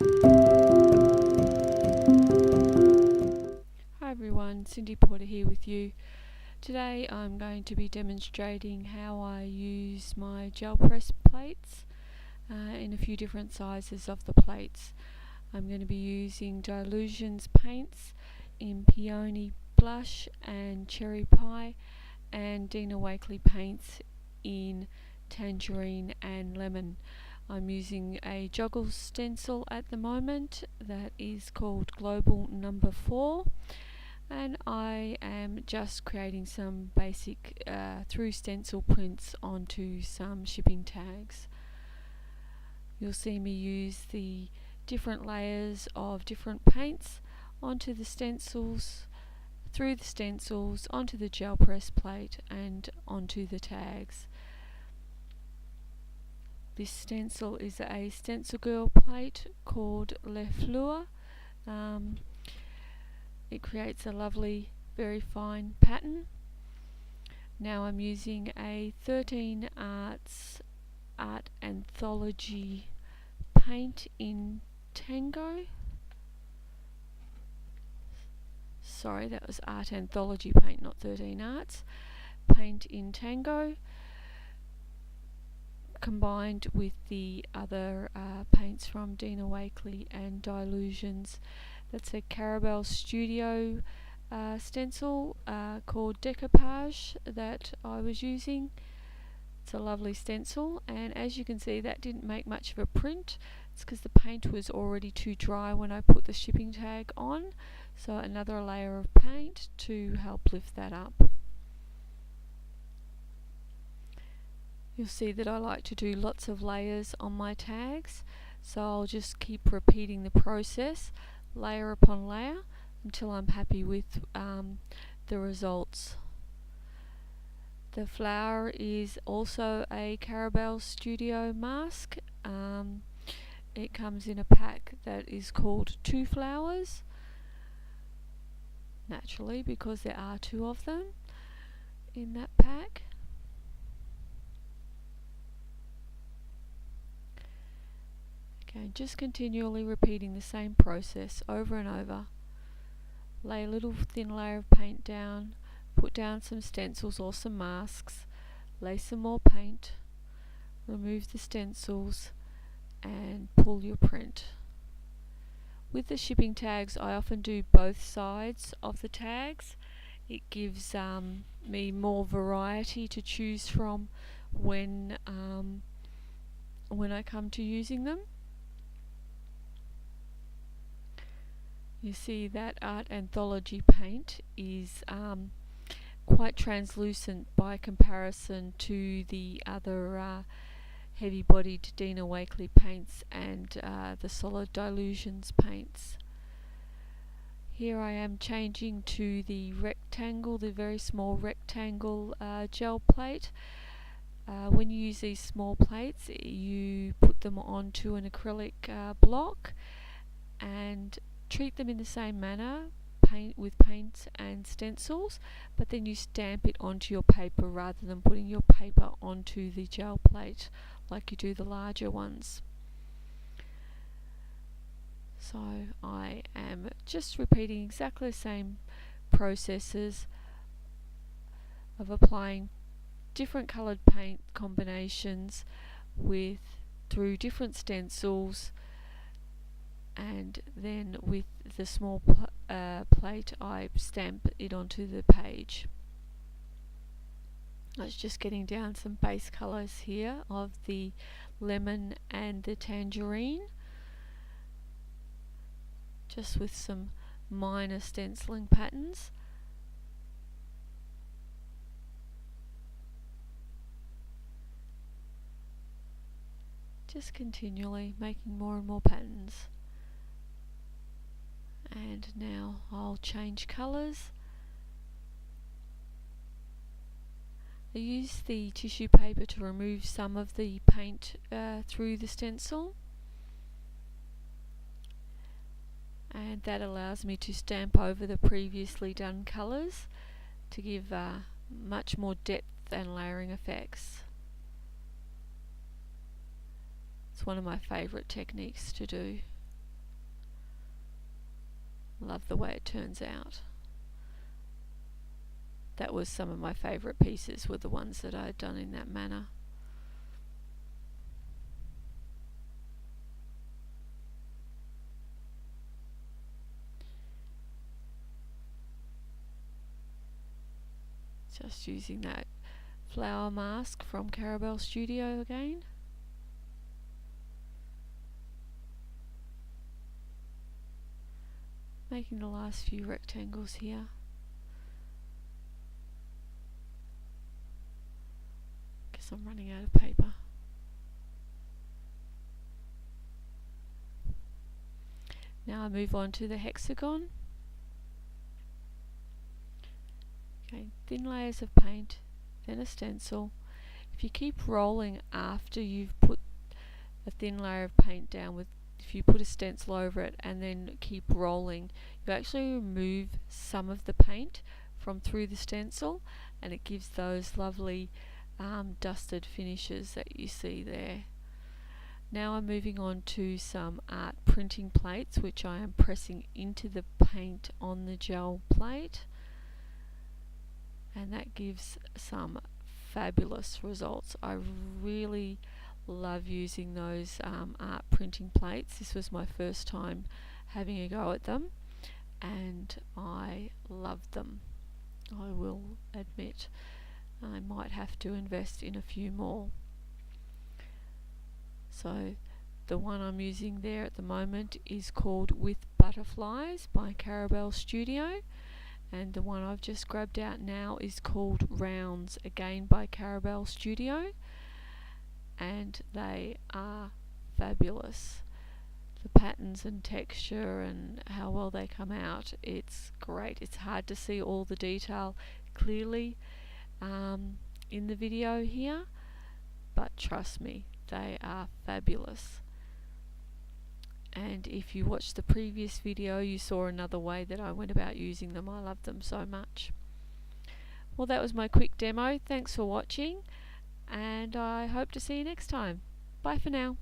Hi everyone, Cindy Porter here with you. Today I'm going to be demonstrating how I use my gel press plates in a few different sizes of the plates. I'm going to be using Dylusions paints in Peony Blush and Cherry Pie, and Dina Wakley paints in Tangerine and Lemon. I'm using a joggle stencil at the moment that is called Global Number 4. And I am just creating some basic through stencil prints onto some shipping tags. You'll see me use the different layers of different paints onto the stencils, through the stencils, onto the gel press plate and onto the tags. This stencil is a Stencil Girl plate called Le Fleur. It creates a lovely, very fine pattern. Now I'm using a 13 Arts Art Anthology paint in Tango. Sorry, that was Art Anthology paint, not 13 Arts. Paint in Tango, combined with the other paints from Dina Wakley and Dylusions. That's a Carabelle Studio stencil called Decoupage that I was using. It's a lovely stencil, and as you can see, that didn't make much of a print. It's because the paint was already too dry when I put the shipping tag on, so another layer of paint to help lift that up. You'll see that I like to do lots of layers on my tags, so I'll just keep repeating the process, layer upon layer, until I'm happy with the results. The flower is also a Carabelle Studio mask. It comes in a pack that is called 2 flowers, naturally, because there are 2 of them in that pack. Okay, just continually repeating the same process over and over. Lay a little thin layer of paint down, put down some stencils or some masks, lay some more paint, remove the stencils and pull your print. With the shipping tags, I often do both sides of the tags. It gives me more variety to choose from when I come to using them. You see that Art Anthology paint is quite translucent by comparison to the other heavy-bodied Dina Wakley paints and the solid Dylusions paints. Here I am changing to the rectangle, the very small rectangle gel plate. When you use these small plates, you put them onto an acrylic block and treat them in the same manner, with paint and stencils, but then you stamp it onto your paper rather than putting your paper onto the gel plate like you do the larger ones. So I am just repeating exactly the same processes of applying different coloured paint combinations through different stencils, and then with the small plate I stamp it onto the page. I was just getting down some base colours here of the lemon and the tangerine, just with some minor stenciling patterns. Just continually making more and more patterns. And now I'll change colours. I use the tissue paper to remove some of the paint through the stencil, and that allows me to stamp over the previously done colours to give much more depth and layering effects. It's one of my favourite techniques to do. Love the way it turns out. That was some of my favourite pieces, were the ones that I had done in that manner. Just using that flower mask from Carabelle Studio again. Making the last few rectangles here. Guess I'm running out of paper. Now I move on to the hexagon. Okay, thin layers of paint, then a stencil. If you keep rolling after you've put a thin layer of paint down, if you put a stencil over it and then keep rolling, you actually remove some of the paint from through the stencil, and it gives those lovely dusted finishes that you see there. Now I'm moving on to some art printing plates, which I am pressing into the paint on the gel plate, and that gives some fabulous results. I really love using those art printing plates. This was my first time having a go at them, and I loved them. I will admit I might have to invest in a few more. So the one I'm using there at the moment is called With Butterflies by Carabelle Studio, and the one I've just grabbed out now is called Rounds, again by Carabelle Studio, and they are fabulous. The patterns and texture and how well they come out, it's great. It's hard to see all the detail clearly in the video here, but trust me, they are fabulous. And if you watched the previous video, you saw another way that I went about using them. I love them so much. Well, that was my quick demo. Thanks for watching, and I hope to see you next time. Bye for now.